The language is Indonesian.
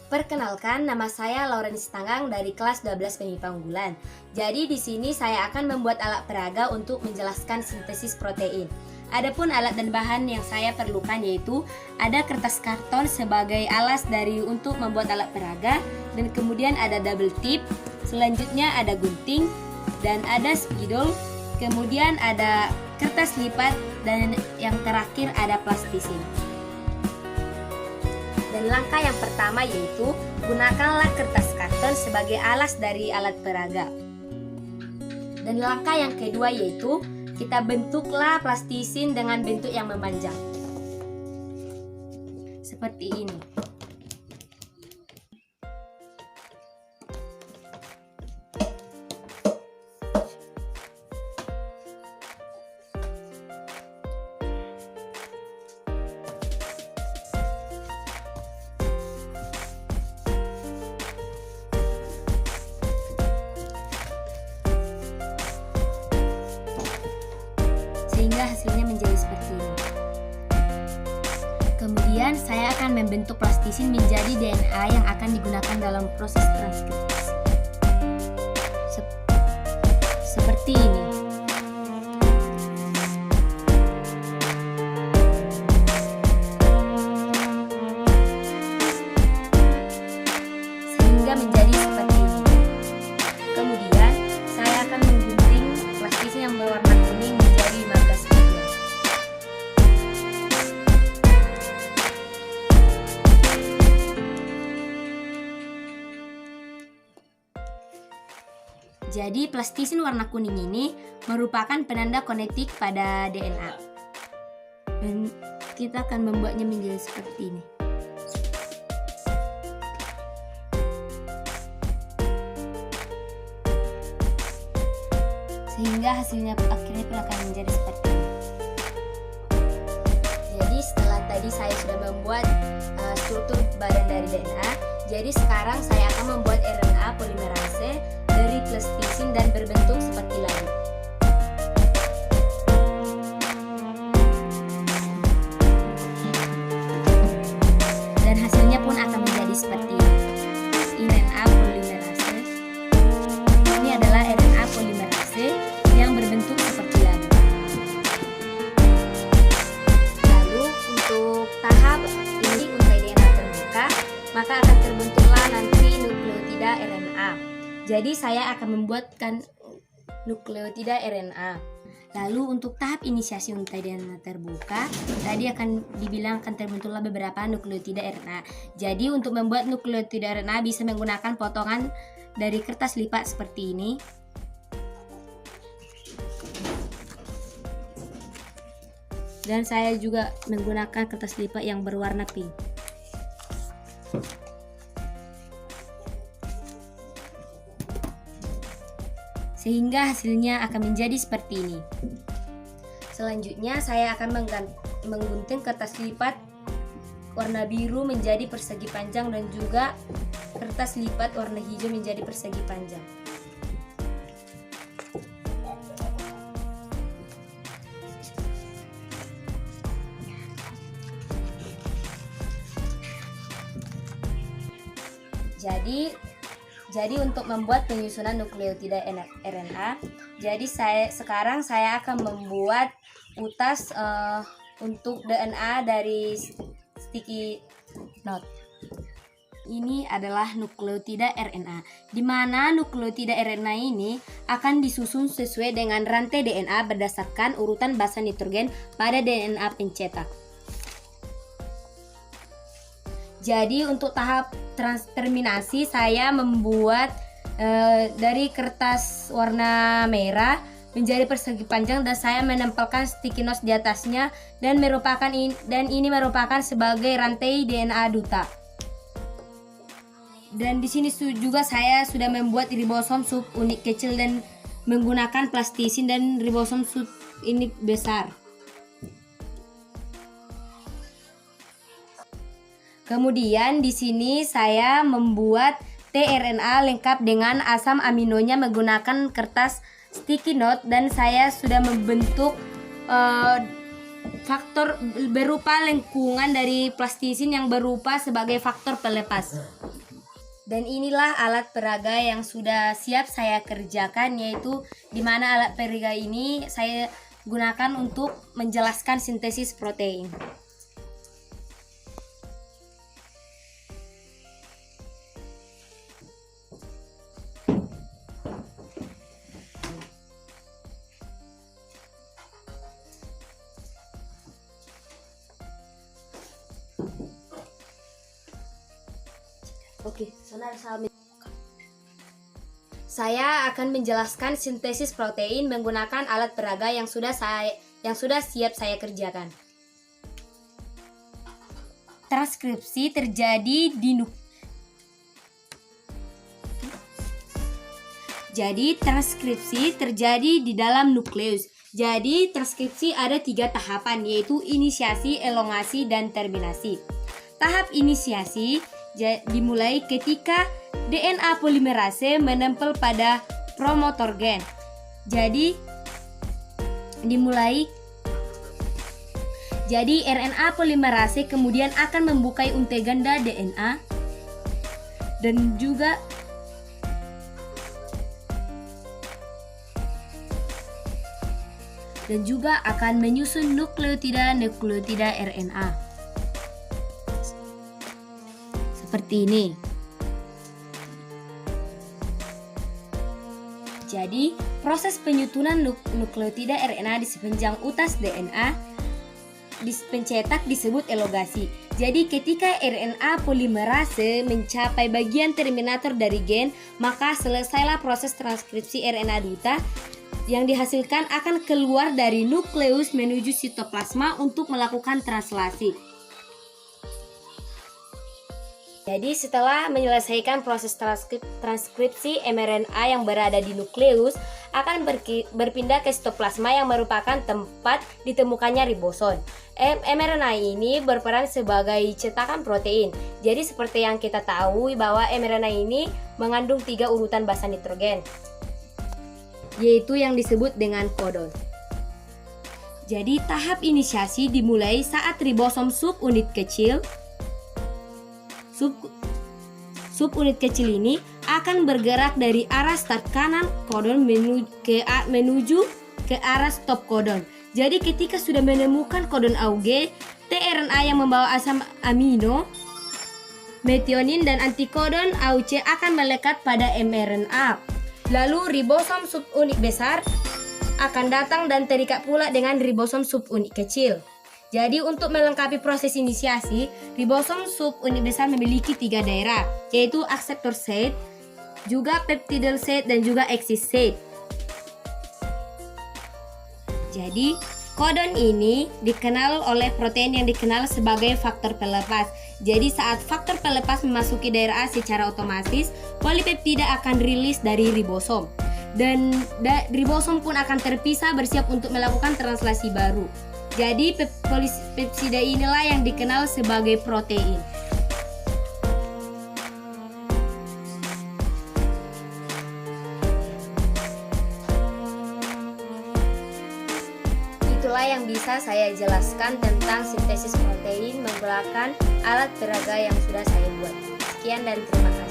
Perkenalkan, nama saya Laurens Tanggang dari kelas 12 MIPA Unggulan. Jadi di sini saya akan membuat alat peraga untuk menjelaskan sintesis protein. Adapun alat dan bahan yang saya perlukan yaitu ada kertas karton sebagai alas untuk membuat alat peraga, dan kemudian ada double tip, selanjutnya ada gunting dan ada spidol, kemudian ada kertas lipat, dan yang terakhir ada plastisin. Dan langkah yang pertama yaitu gunakanlah kertas karton sebagai alas dari alat peraga. Dan langkah yang kedua yaitu kita bentuklah plastisin dengan bentuk yang memanjang. Seperti ini. Sehingga hasilnya menjadi seperti ini. Kemudian saya akan membentuk plastisin menjadi DNA yang akan digunakan dalam proses transkripsi. Seperti ini. Sehingga menjadi seperti ini. Kemudian saya akan menggunting plastisin yang berwarna kuning menjadi 15 bagian. Jadi plastisin warna kuning ini merupakan penanda kinetik pada DNA. Dan kita akan membuatnya menjadi seperti ini. Sehingga hasilnya akhirnya pun akan menjadi seperti ini. Jadi setelah tadi saya sudah membuat struktur badan dari DNA, jadi sekarang saya akan membuat RNA polimerase dari plastisin dan berbentuk seperti lalu. Dan hasilnya pun akan menjadi seperti ini. RNA polimerase. Ini adalah RNA polimerase yang berbentuk seperti lalu. Lalu untuk tahap ini untai DNA terbuka, maka akan terbentuklah nanti nukleotida RNA. Jadi saya akan membuatkan nukleotida RNA. Lalu untuk tahap inisiasi untai DNA terbuka, tadi akan dibilang akan terbentuklah beberapa nukleotida RNA. Jadi untuk membuat nukleotida RNA bisa menggunakan potongan dari kertas lipat seperti ini. Dan saya juga menggunakan kertas lipat yang berwarna pink. Sehingga hasilnya akan menjadi seperti ini. Selanjutnya saya akan menggunting kertas lipat warna biru menjadi persegi panjang dan juga kertas lipat warna hijau menjadi persegi panjang. Jadi untuk membuat penyusunan nukleotida RNA, jadi sekarang saya akan membuat utas untuk DNA dari sticky note. Ini adalah nukleotida RNA, di mana nukleotida RNA ini akan disusun sesuai dengan rantai DNA berdasarkan urutan basa nitrogen pada DNA pencetak. Jadi untuk tahap terminasi saya membuat dari kertas warna merah menjadi persegi panjang dan saya menempelkan sticky notes di atasnya dan ini merupakan sebagai rantai DNA duta. Dan di sini juga saya sudah membuat ribosom subunit kecil dan menggunakan plastisin dan ribosom subunit besar. Kemudian di sini saya membuat tRNA lengkap dengan asam aminonya menggunakan kertas sticky note dan saya sudah membentuk faktor berupa lingkungan dari plastisin yang berupa sebagai faktor pelepas. Dan inilah alat peraga yang sudah siap saya kerjakan, yaitu di mana alat peraga ini saya gunakan untuk menjelaskan sintesis protein. Oke, saya akan menjelaskan sintesis protein menggunakan alat peraga yang sudah siap saya kerjakan. Transkripsi terjadi di dalam nukleus. Jadi transkripsi ada 3 tahapan, yaitu inisiasi, elongasi, dan terminasi. Tahap inisiasi dimulai ketika DNA polimerase menempel pada promotor gen. Jadi RNA polimerase kemudian akan membuka untai ganda DNA dan juga akan menyusun nukleotida RNA. Seperti ini. Jadi, proses penyusunan nukleotida RNA di sepanjang utas DNA pencetak disebut elongasi. Jadi, ketika RNA polimerase mencapai bagian terminator dari gen, maka selesailah proses transkripsi RNA duta yang dihasilkan akan keluar dari nukleus menuju sitoplasma untuk melakukan translasi. Jadi setelah menyelesaikan proses transkripsi, mRNA yang berada di nukleus akan berpindah ke sitoplasma yang merupakan tempat ditemukannya ribosom. mRNA ini berperan sebagai cetakan protein. Jadi seperti yang kita tahu bahwa mRNA ini mengandung 3 urutan basa nitrogen, yaitu yang disebut dengan kodon. Jadi tahap inisiasi dimulai saat ribosom subunit kecil. Subunit kecil ini akan bergerak dari arah start kanan kodon menuju ke arah stop kodon. Jadi ketika sudah menemukan kodon AUG, tRNA yang membawa asam amino, metionin dan antikodon AUC akan melekat pada mRNA. Lalu ribosom subunit besar akan datang dan terikat pula dengan ribosom subunit kecil. Jadi untuk melengkapi proses inisiasi, ribosom subunit besar memiliki 3 daerah, yaitu akseptor site, juga peptidal site, dan juga exit site. Jadi kodon ini dikenal oleh protein yang dikenal sebagai faktor pelepas. Jadi saat faktor pelepas memasuki daerah A secara otomatis, polipeptida akan rilis dari ribosom. Dan ribosom pun akan terpisah bersiap untuk melakukan translasi baru. Jadi polipeptida inilah yang dikenal sebagai protein. Itulah yang bisa saya jelaskan tentang sintesis protein menggunakan alat peraga yang sudah saya buat. Sekian dan terima kasih.